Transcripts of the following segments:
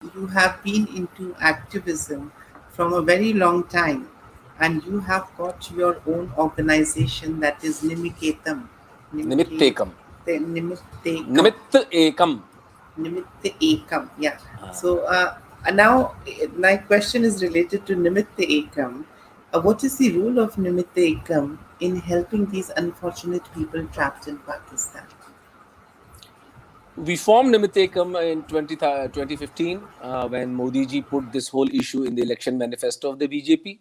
you have been into activism from a very long time, and you have got your own organization that is Nimiketam. Nimike, Nimittekam. Nimiktekam. Nimitt Ekam. Nimitte Ekam. Yeah. Ah. So now my question is related to Nimitte Ekam. What is the role of Nimitte Ekam in helping these unfortunate people trapped in Pakistan? We formed Nimittekam in 2015 when Modi ji put this whole issue in the election manifesto of the BJP,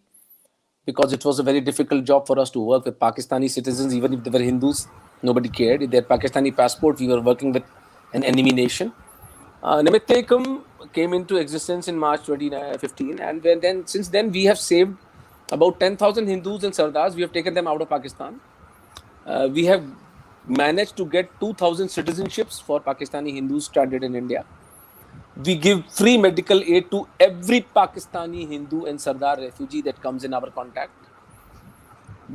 because it was a very difficult job for us to work with Pakistani citizens, even if they were Hindus. Nobody cared. If they had Pakistani passport, we were working with an enemy nation. Nimittekam came into existence in March 2015, and then since then we have saved about 10,000 Hindus and Sardars. We have taken them out of Pakistan. We have managed to get 2,000 citizenships for Pakistani Hindus stranded in India. We give free medical aid to every Pakistani Hindu and Sardar refugee that comes in our contact.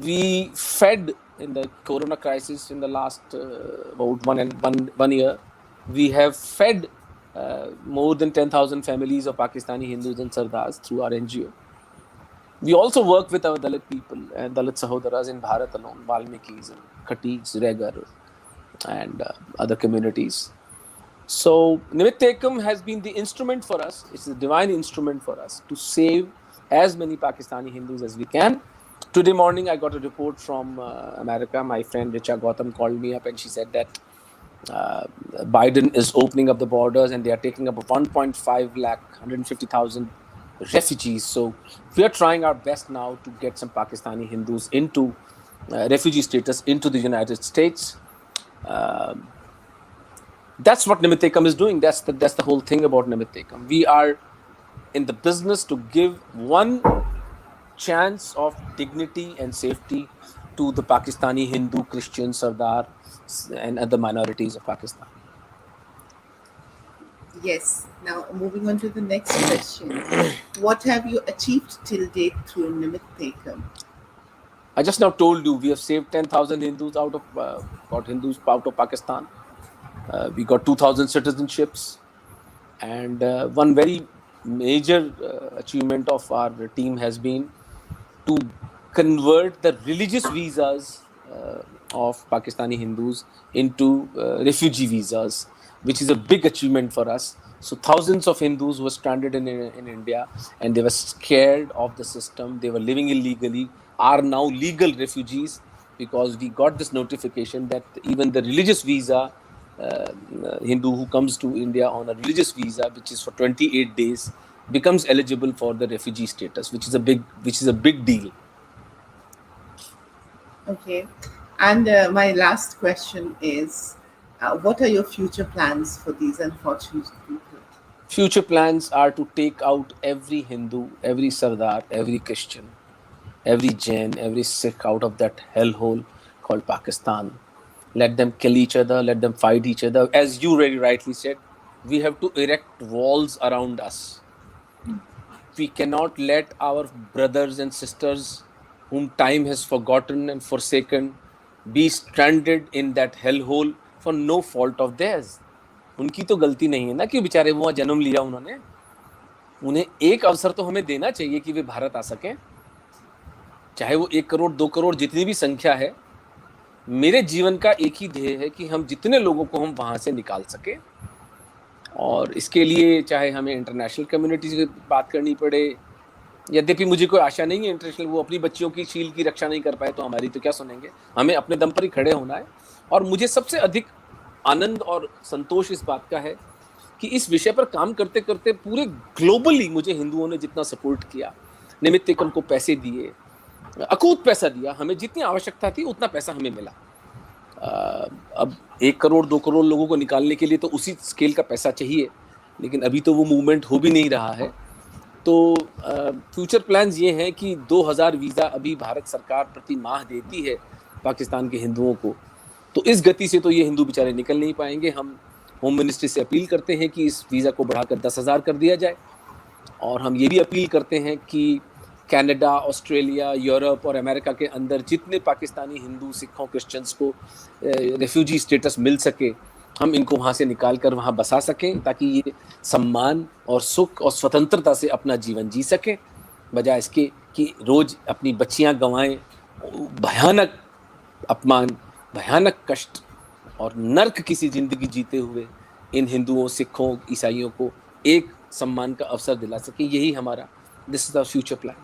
We fed in the corona crisis in the last about 1 year. We have fed more than 10,000 families of Pakistani Hindus and Sardars through our NGO. We also work with our Dalit people and Dalit Sahodaras in Bharat alone, Valmikis and Khatis, Regar, and other communities. So Nimittekam has been the instrument for us. It's a divine instrument for us to save as many Pakistani Hindus as we can. Today morning, I got a report from America. My friend Richa Gautam called me up and she said that Biden is opening up the borders and they are taking up 1.5 lakh, 150,000 refugees. So we are trying our best now to get some Pakistani Hindus into refugee status into the United States. That's what Nimittekam is doing. That's the whole thing about Nimittekam. We are in the business to give one chance of dignity and safety to the Pakistani Hindu, Christian, Sardar, and other minorities of Pakistan. Yes. Now, moving on to the next question. What have you achieved till date through Nimittekam? I just now told you we have saved 10,000 Hindus got Hindus out of Pakistan. We got 2,000 citizenships, and one very major achievement of our team has been to convert the religious visas of Pakistani Hindus into refugee visas, which is a big achievement for us. So thousands of Hindus were stranded in India and they were scared of the system. They were living illegally, are now legal refugees because we got this notification that even the religious visa, Hindu who comes to India on a religious visa, which is for 28 days, becomes eligible for the refugee status, which is a big deal. Okay. And my last question is what are your future plans for these unfortunate people? Future plans are to take out every Hindu, every Sardar, every Christian, every Jain, every Sikh out of that hellhole called Pakistan. Let them kill each other, let them fight each other. As you very rightly said, we have to erect walls around us. We cannot let our brothers and sisters whom time has forgotten and forsaken be stranded in that hellhole for no fault of theirs. उनकी तो गलती नहीं है ना कि बेचारे वो जन्म लिया उन्होंने. उन्हें एक अवसर तो हमें देना चाहिए कि वे भारत आ सकें. चाहे वो 1 करोड़ 2 करोड़ जितनी भी संख्या है, मेरे जीवन का एक ही ध्येय है कि हम जितने लोगों को हम वहां से निकाल सके. और इसके लिए चाहे हमें इंटरनेशनल कम्युनिटी से बात करनी पड़े, यद्यपि मुझे कोई आशा नहीं है इंटरनेशनल वो अपनी बच्चियों की शील की रक्षा नहीं कर पाए तो हमारी तो क्या सुनेंगे. हमें अपने दम पर ही खड़े होना है. और मुझे सबसे अधिक आनंद और संतोष इस बात का है कि इस विषय पर काम करते करते पूरे ग्लोबली मुझे हिंदुओं ने जितना सपोर्ट किया, निमित्तेकम को पैसे दिए, अकूत पैसा दिया, हमें जितनी आवश्यकता थी उतना पैसा हमें मिला. अब 1 करोड़ 2 करोड़ लोगों को निकालने के लिए तो उसी स्केल का पैसा चाहिए, लेकिन अभी तो वो मूवमेंट हो भी नहीं रहा है. तो फ्यूचर प्लान्स ये हैं कि 2000 वीज़ा अभी भारत सरकार प्रति माह देती है पाकिस्तान के हिंदुओं को. तो इस गति से तो ये हिंदू बेचारे निकल नहीं पाएंगे. हम होम मिनिस्ट्री से अपील करते हैं कि इस वीज़ा को बढ़ाकर 10,000 कर दिया जाए. और हम ये भी अपील करते हैं कि कनाडा, ऑस्ट्रेलिया, यूरोप और अमेरिका के अंदर जितने पाकिस्तानी हिंदू, सिखों, क्रिश्चियंस को रेफ्यूजी स्टेटस मिल सके, हम इनको वहाँ से निकाल कर वहाँ बसा सकें, ताकि ये सम्मान और सुख और स्वतंत्रता से अपना जीवन जी सकें, बजाय इसके कि रोज अपनी बच्चियां गंवाएं, भयानक अपमान, भयानक कष्ट और नर्क किसी जिंदगी जीते हुए इन हिंदुओं, सिखों, ईसाइयों को एक सम्मान का अवसर दिला सके। यही हमारा, this is the future plan.